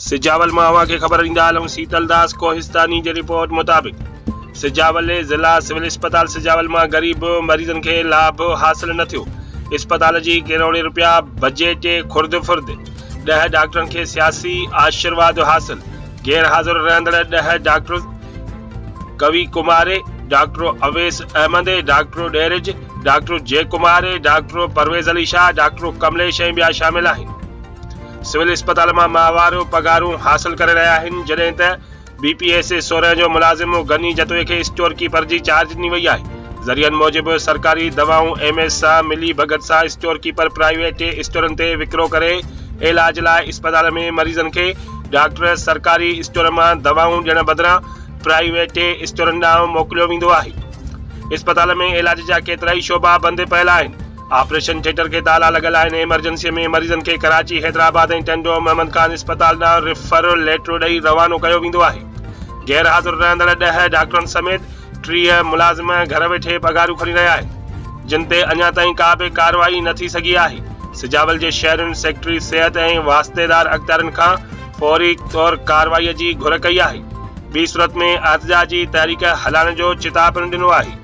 सिजावल में हवा के खबर ईंदा आलम शीतलदास कोहिस्तानी की रिपोर्ट मुताबिक सिजावल जिला सिविल अस्पताल सिजावल में गरीब मरीजन के लाभ हासिल न थियो। अस्पताल की करोड़े रुपया बजट खुर्द फुर्द 10 डॉक्टरन के सियासी आशीर्वाद हासिल। गैर हाजिर रहंदड़ 10 डॉक्टर कवि कुमारे, डॉक्टर अवैस अहमद, डॉक्टर डेरिज, doctor Jai Kumar, doctor Parvez Ali Shah, doctor Kamlesh ऐं ॿिया शामिल आहिनि। सिविल अस्पताल में माहवार पगारूं हासिल करे रहिया आहिनि, जॾहिं त BPS 16 जो मुलाजिम गनी जतवे के स्टोर कीपर जी चार्ज ॾिनी वई आहे। ज़रियनि मूजिब सरकारी दवाऊं MS सां मिली भगत सां स्टोर कीपर प्राइवेट स्टोरन ते विकिरो करे इलाज लाइ अस्पताल में मरीजन के डॉक्टर सरकारी स्टोर में दवाऊं ॾियण बदिरां प्राइवेट स्टोरन ॾांहुं मोकिलियो वेंदो आहे। अस्पताल में इलाज जा केतिरा ई शोबा बंदि पियल आहिनि। ऑपरेशन थिएटर के ताला लॻल आहिनि। इमरजेंसी में मरीजन के कराची, हैदराबाद ऐं टंडो महमद खान अस्पताल ॾांहुं रिफर लेटर ॾेई रवानो कयो वेंदो आहे। गैर हाज़िर रहंदड़ 10 डॉक्टरनि समेत 30 मुलाज़िम घर वेठे पगारूं खणी रहिया आहिनि, जिन ते अञा ताईं का बि कार्रवाई न थी सघी आहे। सिजावल जे शहरुनि सेक्रेटरी सिहत ऐं वास्तेदार अख़्तियारनि खां फौरी तौर कार्रवाईअ जी घुर कई आहे। ॿी सूरत में एहतजाज जी तहरीक हलाइण जो चिता पिणु ॾिनो आहे।